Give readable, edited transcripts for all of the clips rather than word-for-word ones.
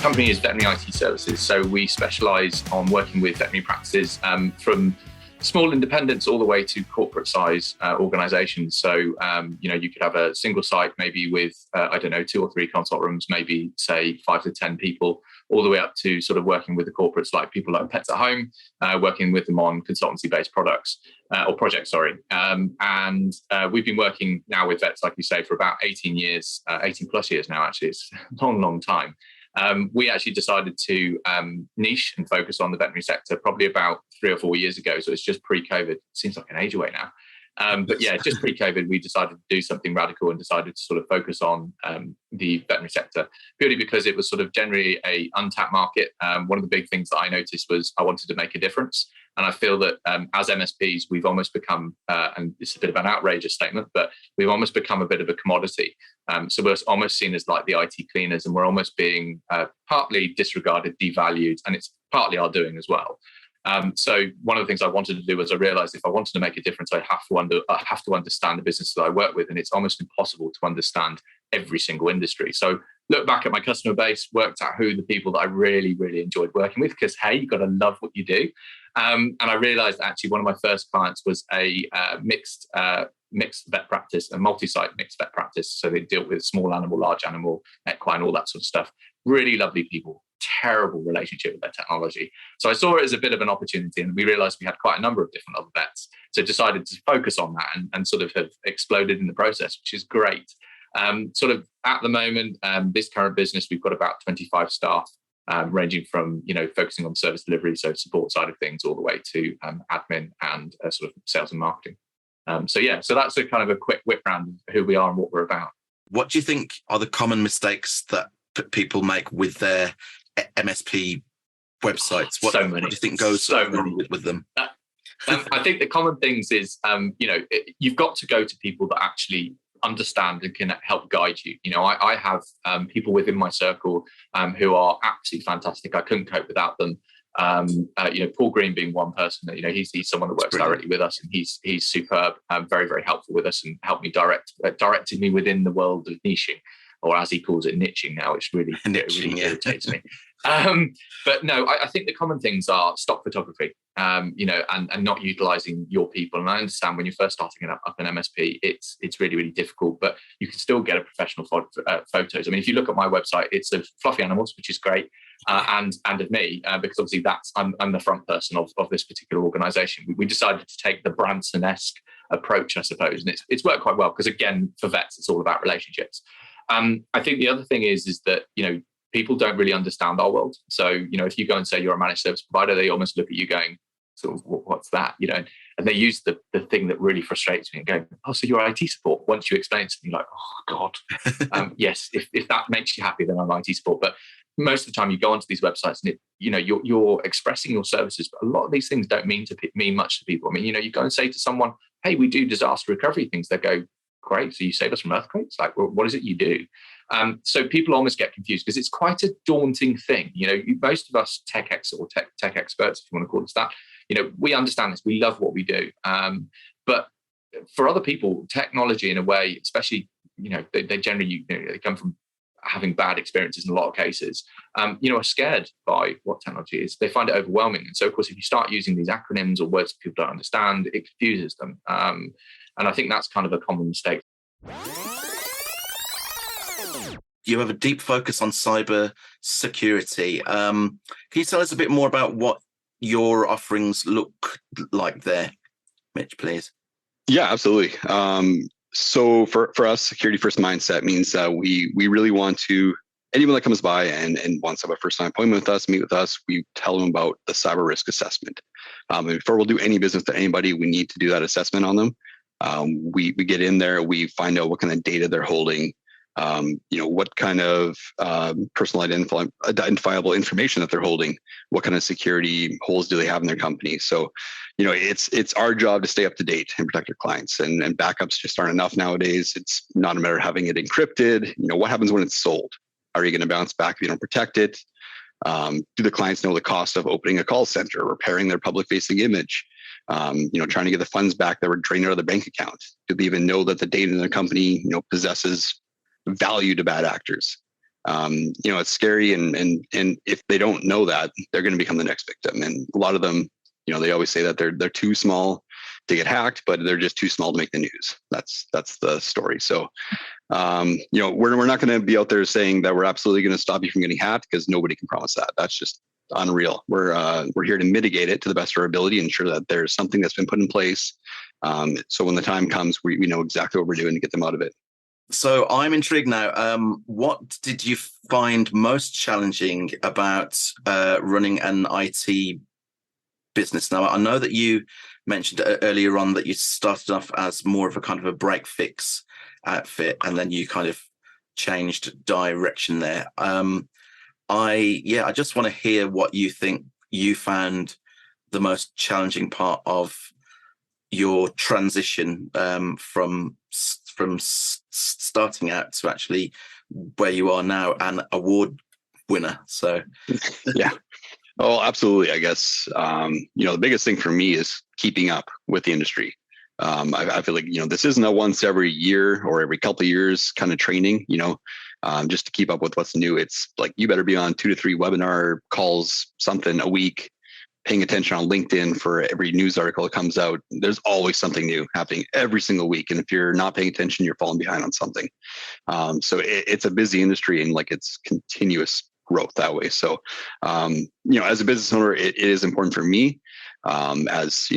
company is Veterinary IT Services. So we specialize on working with veterinary practices from small independents all the way to corporate size organizations. So, you could have a single site, maybe with, 2 or 3 consult rooms, maybe say 5 to 10 people, all the way up to sort of working with the corporates, like people like Pets at Home, working with them on consultancy-based products or projects, and we've been working now with vets, like you say, for about 18 plus years now, actually. It's a long, long time. We actually decided to niche and focus on the veterinary sector probably about 3 or 4 years ago. So it's just pre-COVID. It seems like an age away now. But yeah, just pre-COVID, we decided to do something radical and decided to sort of focus on the veterinary sector, purely because it was sort of generally a untapped market. One of the big things that I noticed was I wanted to make a difference. And I feel that as MSPs, we've almost become, and it's a bit of an outrageous statement, but we've almost become a bit of a commodity. So we're almost seen as like the IT cleaners, and we're almost being partly disregarded, devalued, and it's partly our doing as well. So one of the things I wanted to do was I realized if I wanted to make a difference, I have to understand the business that I work with, and it's almost impossible to understand every single industry. So look back at my customer base, worked out who the people that I really, really enjoyed working with, because hey, you've got to love what you do. And I realized actually one of my first clients was a mixed vet practice, a multi-site mixed vet practice. So they deal with small animal, large animal, equine, all that sort of stuff. Really lovely people, terrible relationship with their technology. So I saw it as a bit of an opportunity, and we realized we had quite a number of different other vets. So decided to focus on that and sort of have exploded in the process, which is great. Sort of at the moment, this current business, we've got about 25 staff, ranging from, focusing on service delivery, so support side of things, all the way to admin and sort of sales and marketing. So that's a kind of a quick whip round of who we are and what we're about. What do you think are the common mistakes that people make with their MSP websites? What do you think goes so wrong with them? I think the common things is, you've got to go to people that actually understand and can help guide you. I have people within my circle who are absolutely fantastic. I couldn't cope without them. Paul Green being one person. He's someone that works directly with us, and he's superb, very, very helpful with us, and helped me directed me within the world of niching, or as he calls it, niching now, which really irritates me. But no, I think the common things are stock photography, and not utilizing your people. And I understand when you're first starting up an MSP, it's really, really difficult, but you can still get a professional photos. I mean, if you look at my website, it's of fluffy animals, which is great, and of me, because obviously I'm the front person of this particular organization. We decided to take the Branson-esque approach, I suppose, and it's worked quite well, because again, for vets, it's all about relationships. I think the other thing is that, people don't really understand our world. So, if you go and say you're a managed service provider, they almost look at you going, sort of, what's that? And they use the thing that really frustrates me and go, oh, so you're IT support. Once you explain it to me, like, oh God, yes, if that makes you happy, then I'm IT support. But most of the time you go onto these websites and you're expressing your services, but a lot of these things don't mean much to people. I mean, you go and say to someone, hey, we do disaster recovery things. They go, great. So you save us from earthquakes? Like, well, what is it you do? So people almost get confused because it's quite a daunting thing. Most of us tech experts, if you want to call us that, we understand this. We love what we do. But for other people, technology in a way, especially, they generally, they come from having bad experiences in a lot of cases, are scared by what technology is. They find it overwhelming. And so, of course, if you start using these acronyms or words that people don't understand, it confuses them. And I think that's kind of a common mistake. You have a deep focus on cyber security. Can you tell us a bit more about what your offerings look like there, Mitch, please? Yeah, absolutely. So for us, security first mindset means we really want to, anyone that comes by and wants to have a first time appointment with us, meet with us, we tell them about the cyber risk assessment. And before we'll do any business to anybody, we need to do that assessment on them. We get in there, we find out what kind of data they're holding, what kind of personal identifiable information that they're holding, what kind of security holes do they have in their company. So, it's our job to stay up to date and protect our clients, and backups just aren't enough nowadays. It's not a matter of having it encrypted. What happens when it's sold? Are you going to bounce back if you don't protect it? Do the clients know the cost of opening a call center, repairing their public facing image? Trying to get the funds back that were drained out of their bank account? Do they even know that the data in their company, possesses value to bad actors? It's scary, and if they don't know that, they're going to become the next victim. And a lot of them, they always say that they're too small to get hacked, but they're just too small to make the news. That's the story. So, we're not going to be out there saying that we're absolutely going to stop you from getting hacked, because nobody can promise that. That's just unreal. We're here to mitigate it to the best of our ability, ensure that there's something that's been put in place. So when the time comes, we know exactly what we're doing to get them out of it. So I'm intrigued now. What did you find most challenging about running an IT business? Now, I know that you mentioned earlier on that you started off as more of a kind of a break fix outfit, and then you kind of changed direction there. I just want to hear what you think you found the most challenging part of your transition from starting out to actually where you are now, an award winner. So yeah. Oh, absolutely. I guess, the biggest thing for me is keeping up with the industry. I feel like, this isn't a once every year or every couple of years kind of training, just to keep up with what's new. It's like, you better be on 2 to 3 webinar calls, something a week, paying attention on LinkedIn for every news article that comes out. There's always something new happening every single week. And if you're not paying attention, you're falling behind on something. So it's a busy industry, and like, it's continuous growth that way. So, as a business owner, it is important for me. As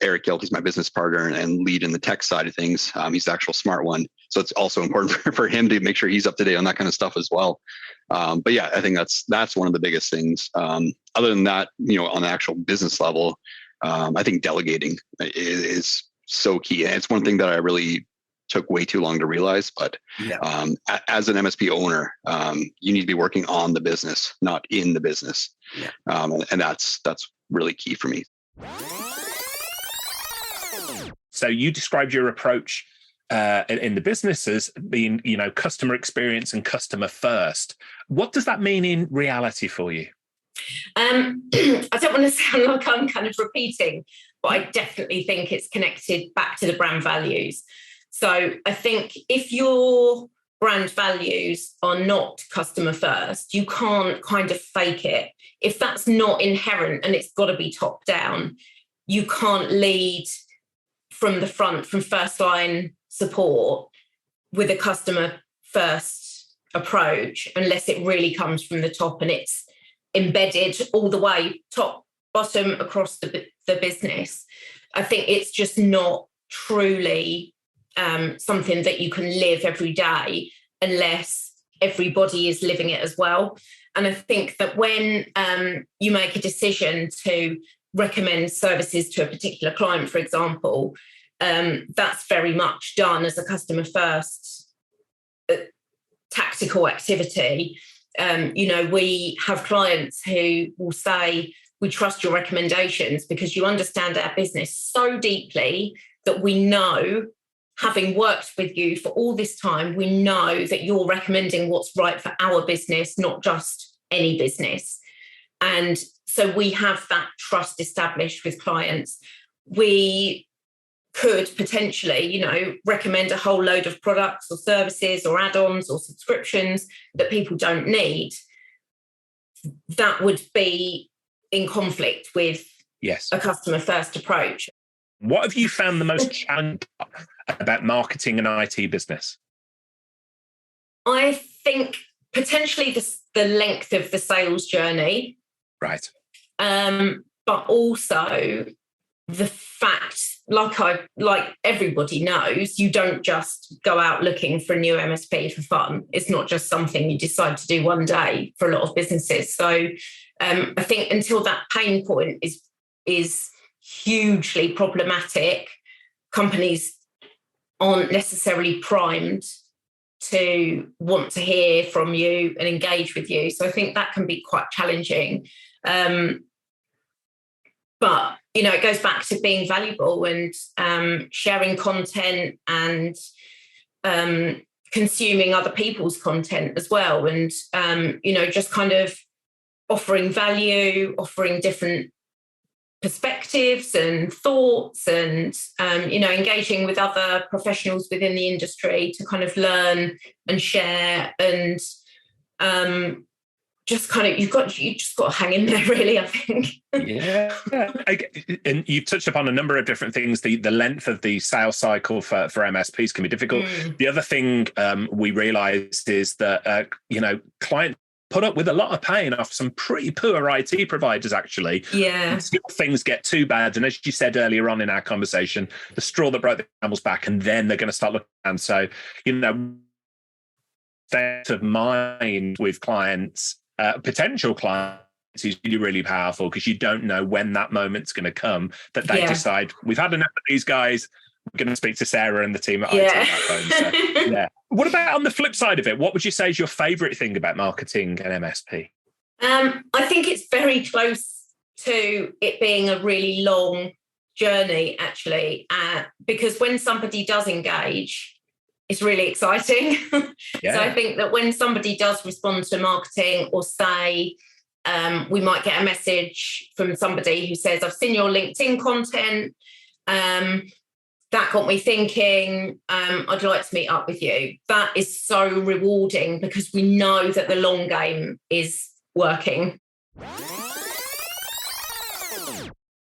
Eric Yelke is my business partner and lead in the tech side of things. He's the actual smart one. So it's also important for him to make sure he's up to date on that kind of stuff as well. But yeah, I think that's one of the biggest things. Other than that, on the actual business level, I think delegating is so key. And it's one thing that I really took way too long to realize, but as an MSP owner, you need to be working on the business, not in the business. Yeah. And that's really key for me. So you described your approach in the business as being, customer experience and customer first. What does that mean in reality for you? I don't want to sound like I'm kind of repeating, but I definitely think it's connected back to the brand values. So I think if your brand values are not customer first, you can't kind of fake it. If that's not inherent and it's got to be top down, you can't lead from the front, from first line support with a customer first approach, unless it really comes from the top and it's embedded all the way top, bottom, across the business. I think it's just not truly something that you can live every day unless everybody is living it as well. And I think that when you make a decision to recommend services to a particular client, for example, that's very much done as a customer first tactical activity. We have clients who will say, we trust your recommendations because you understand our business so deeply that we know, having worked with you for all this time, we know that you're recommending what's right for our business, not just any business. And so we have that trust established with clients. We could potentially, recommend a whole load of products or services or add-ons or subscriptions that people don't need. That would be in conflict with a customer first approach. What have you found the most challenging about marketing an IT business? I think potentially the length of the sales journey. Right. But also the fact, like everybody knows, you don't just go out looking for a new MSP for fun. It's not just something you decide to do one day for a lot of businesses. So I think until that pain point is hugely problematic, companies aren't necessarily primed to want to hear from you and engage with you. So I think that can be quite challenging. But, it goes back to being valuable and sharing content and consuming other people's content as well. And, just kind of offering value, offering different perspectives and thoughts and, engaging with other professionals within the industry to kind of learn and share and just kind of, you just got to hang in there, really, I think. Yeah. And you've touched upon a number of different things. The length of the sales cycle for MSPs can be difficult. The other thing we realized is that, clients put up with a lot of pain off some pretty poor IT providers, actually. Yeah. Until things get too bad. And as you said earlier on in our conversation, the straw that broke the camel's back, and then they're going to start looking. And so, state of mind with clients, potential clients, is really, really powerful, because you don't know when that moment's going to come that they decide, we've had enough of these guys, we're going to speak to Sarah and the team at IT. So, What about on the flip side of it? What would you say is your favourite thing about marketing and MSP? I think it's very close to it being a really long journey, actually, because when somebody does engage, it's really exciting. So I think that when somebody does respond to marketing, or say, we might get a message from somebody who says, I've seen your LinkedIn content, that got me thinking, I'd like to meet up with you. That is so rewarding, because we know that the long game is working.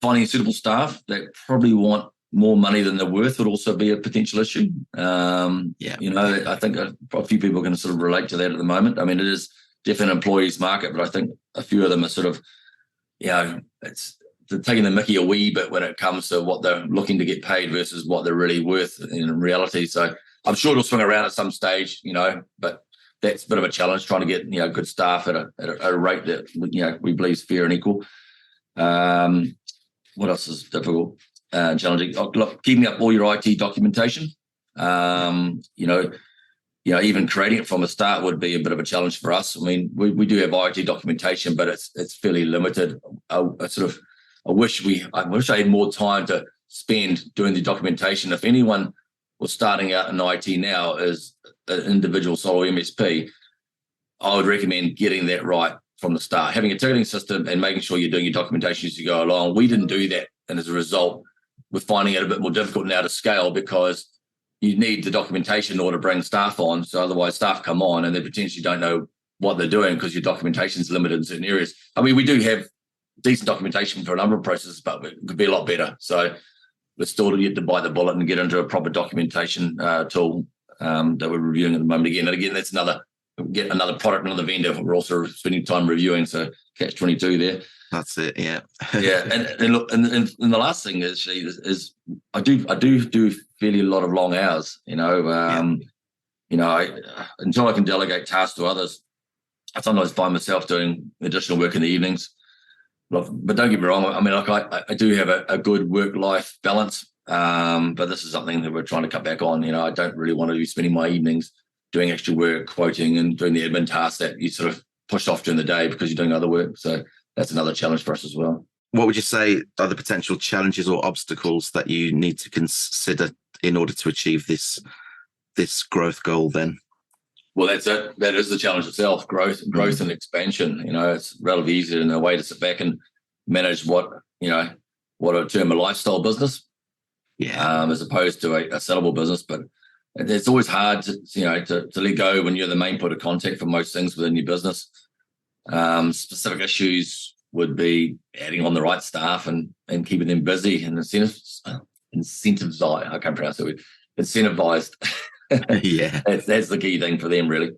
Finding suitable staff that probably want more money than they're worth would also be a potential issue. I think a few people are going to sort of relate to that at the moment. I mean, it is definitely an employee's market, but I think a few of them are sort of, they're taking the mickey a wee bit when it comes to what they're looking to get paid versus what they're really worth in reality. So I'm sure it'll swing around at some stage, but that's a bit of a challenge, trying to get, good staff at a rate that, we believe is fair and equal. What else is difficult? Challenging. Look, keeping up all your IT documentation. Even creating it from the start would be a bit of a challenge for us. I mean, we do have IT documentation, but it's fairly limited. I wish I had more time to spend doing the documentation. If anyone was starting out in IT now as an individual solo MSP, I would recommend getting that right from the start. Having a ticketing system and making sure you're doing your documentation as you go along. We didn't do that, and as a result, we're finding it a bit more difficult now to scale, because you need the documentation in order to bring staff on. So otherwise staff come on and they potentially don't know what they're doing, because your documentation is limited in certain areas. I mean, we do have decent documentation for a number of processes, but it could be a lot better. So we're still yet to bite the bullet and get into a proper documentation tool that we're reviewing at the moment. Again, that's another product, another vendor we're also spending time reviewing. So catch 22 there. That's it. Yeah. And look, and the last thing is I do fairly a lot of long hours. Until I can delegate tasks to others, I sometimes find myself doing additional work in the evenings. Look, but don't get me wrong. I mean, I do have a good work-life balance, but this is something that we're trying to cut back on. I don't really want to be spending my evenings doing extra work, quoting, and doing the admin tasks that you sort of push off during the day because you're doing other work. So that's another challenge for us as well. What would you say are the potential challenges or obstacles that you need to consider in order to achieve this growth goal then? Well, that's it. That is the challenge itself, growth and expansion. It's relatively easy in a way to sit back and manage what I term a lifestyle business, as opposed to a sellable business. But it's always hard to let go when you're the main point of contact for most things within your business. Specific issues would be adding on the right staff and keeping them busy, and incentivized. I can't pronounce it. Incentivized. That's the key thing for them, really.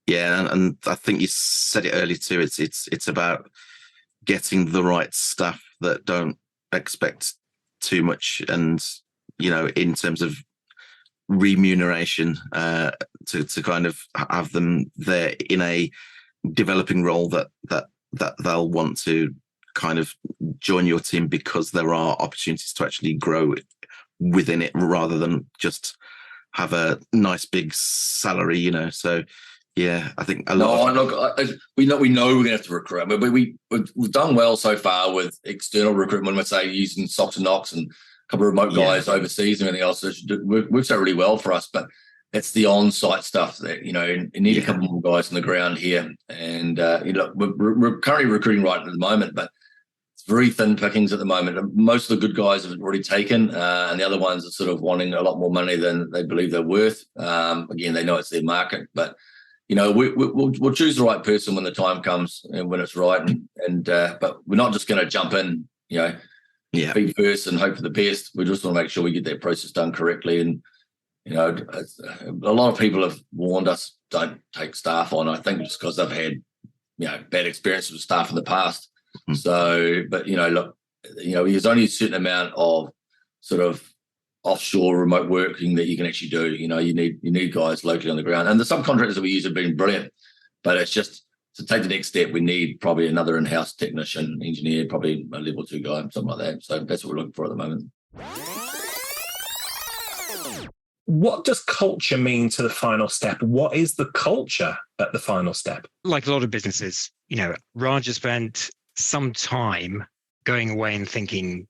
Yeah, and I think you said it earlier too. It's about getting the right staff that don't expect too much, and in terms of remuneration, to kind of have them there in a developing role that they'll want to kind of join your team because there are opportunities to actually grow within it, rather than just have a nice big salary, So yeah, I think a lot. We know we're going to have to recruit. I mean, we've done well so far with external recruitment. We're say using Socks and Knocks and a couple of remote guys overseas and everything else. It works out really well for us, but it's the on-site stuff that you need a couple more guys on the ground here. And we're currently recruiting right at the moment, but it's very thin pickings at the moment. Most of the good guys have already taken, and the other ones are sort of wanting a lot more money than they believe they're worth. Again, they know it's their market, but we'll choose the right person when the time comes and when it's right, but we're not just going to jump in, feet first and hope for the best. We just want to make sure we get that process done correctly. And a lot of people have warned us, don't take staff on. I think just because they've had bad experiences with staff in the past. Mm-hmm. So, but look, there's only a certain amount of sort of offshore remote working that you can actually do. You need guys locally on the ground, and the subcontractors that we use have been brilliant, but it's just to take the next step, we need probably another in-house technician, engineer, probably a level 2 guy, something like that. So that's what we're looking for at the moment. What does culture mean to the final step? What is the culture at the final step? Like a lot of businesses, Raj has spent some time going away and thinking,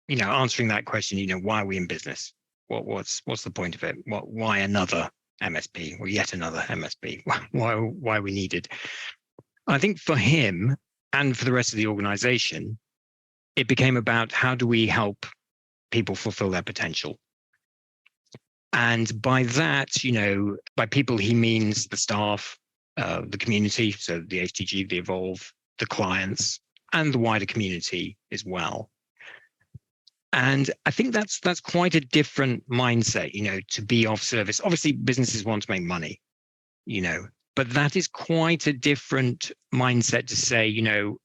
answering that question, why are we in business? What's the point of it? Why another MSP or yet another MSP? Why are we needed? I think for him and for the rest of the organization, it became about how do we help people fulfill their potential? And by that, by people, he means the staff, the community, so the HTG, the Evolve, the clients, and the wider community as well. And I think that's quite a different mindset, to be of service. Obviously, businesses want to make money, but that is quite a different mindset to say,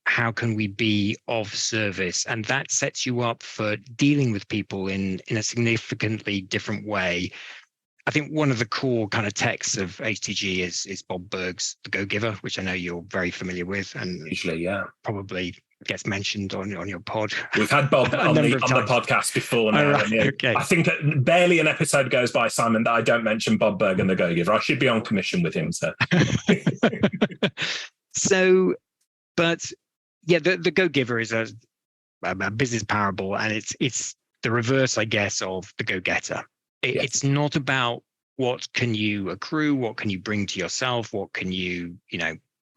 how can we be of service? And that sets you up for dealing with people in a significantly different way. I think one of the core kind of texts of HTG is Bob Berg's The Go-Giver, which I know you're very familiar with, and usually, probably gets mentioned on your pod. We've had Bob on the podcast before now. Right, okay. I think barely an episode goes by, Simon, that I don't mention Bob Berg and The Go-Giver. I should be on commission with him, sir. So, but yeah, the Go-Giver is a business parable, and it's the reverse, I guess, of the Go-Getter. It's not about what can you accrue, what can you bring to yourself, what can you,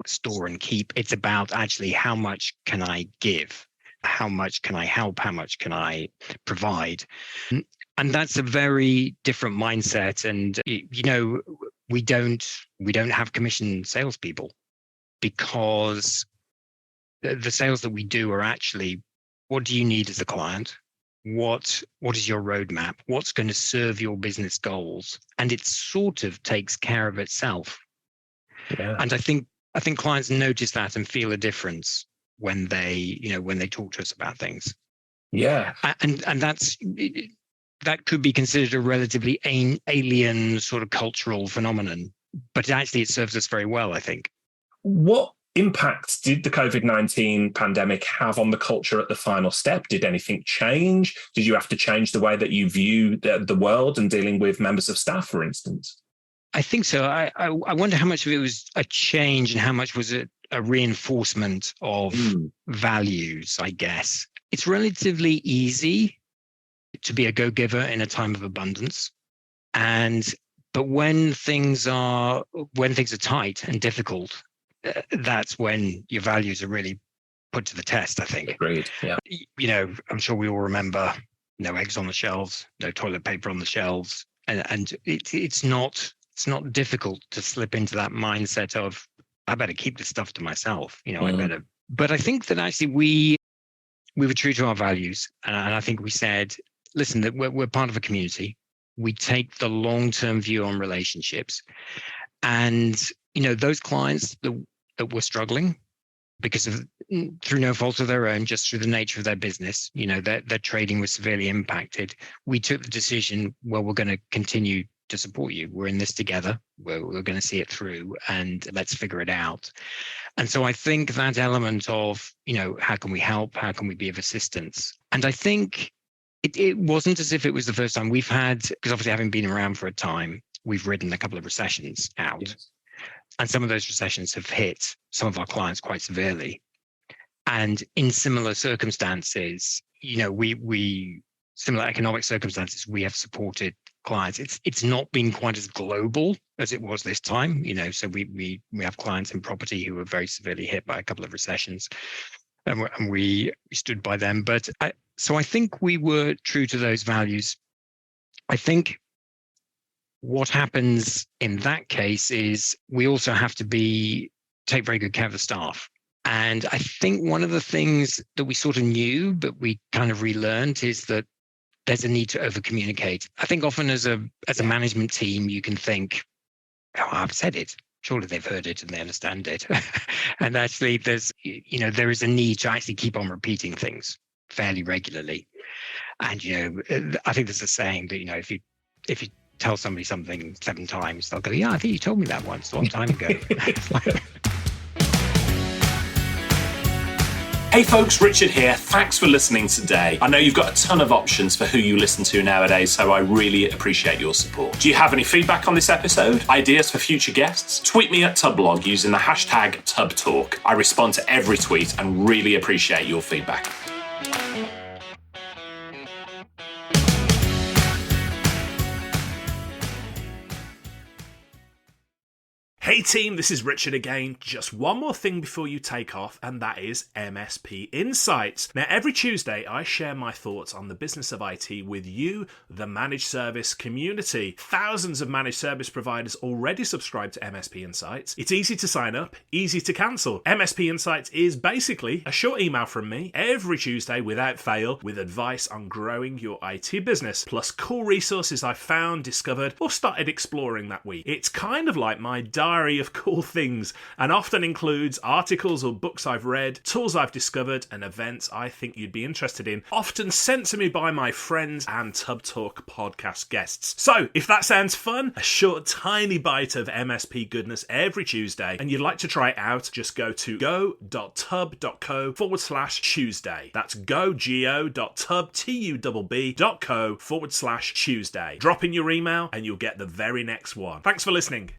store and keep. It's about actually how much can I give, how much can I help, how much can I provide. And that's a very different mindset. And we don't have commission salespeople, because the sales that we do are actually, what do you need as a client? What is your roadmap? What's going to serve your business goals? And it sort of takes care of itself. Yeah. And I think clients notice that and feel a difference when they talk to us about things. Yeah. And that could be considered a relatively alien sort of cultural phenomenon, but actually it serves us very well, I think. What impact did the COVID-19 pandemic have on the culture at the final step? Did anything change? Did you have to change the way that you view the world and dealing with members of staff, for instance? I think so. I wonder how much of it was a change and how much was it a reinforcement of values, I guess. It's relatively easy to be a go-giver in a time of abundance. But when things are tight and difficult, that's when your values are really put to the test, I think. Agreed. Yeah. I'm sure we all remember no eggs on the shelves, no toilet paper on the shelves. And it's not difficult to slip into that mindset of, I better keep this stuff to myself. I better. But I think that actually we were true to our values. And I think we said, listen, that we're part of a community. We take the long-term view on relationships. And, those clients that were struggling because of, through no fault of their own, just through the nature of their business, their trading was severely impacted. We took the decision, well, we're going to continue to support you. We're in this together. We're going to see it through, and let's figure it out. And so I think that element of, how can we help? How can we be of assistance? And I think it wasn't as if it was the first time we've had, because obviously having been around for a time, we've ridden a couple of recessions out. Yes. And some of those recessions have hit some of our clients quite severely. And in similar circumstances, we similar economic circumstances, we have supported clients. It's not been quite as global as it was this time, so we have clients in property who were very severely hit by a couple of recessions, and we stood by them. But I think we were true to those values. I think what happens in that case is we also have to take very good care of the staff. And I think one of the things that we sort of knew, but we kind of relearned, is that there's a need to over communicate. I think often as a management team, you can think, oh, I've said it. Surely they've heard it and they understand it. And actually there is a need to actually keep on repeating things fairly regularly. And, I think there's a saying that, if you tell somebody something 7 times, they'll go, yeah, I think you told me that once a long time ago. Hey folks, Richard here. Thanks for listening today. I know you've got a ton of options for who you listen to nowadays, so I really appreciate your support. Do you have any feedback on this episode? Ideas for future guests? Tweet me at TubbBlog using the hashtag TubbTalk. I respond to every tweet and really appreciate your feedback. Hey team, this is Richard again. Just one more thing before you take off, and that is MSP Insights. Now, every Tuesday, I share my thoughts on the business of IT with you, the managed service community. Thousands of managed service providers already subscribe to MSP Insights. It's easy to sign up, easy to cancel. MSP Insights is basically a short email from me every Tuesday without fail with advice on growing your IT business, plus cool resources I've found, discovered, or started exploring that week. It's kind of like my diary of cool things, and often includes articles or books I've read, tools I've discovered, and events I think you'd be interested in, often sent to me by my friends and TubbTalk podcast guests. So, if that sounds fun, a short tiny bite of MSP goodness every Tuesday, and you'd like to try it out, just go to go.tubb.co/Tuesday. That's go.tubb.co/Tuesday. Drop in your email and you'll get the very next one. Thanks for listening.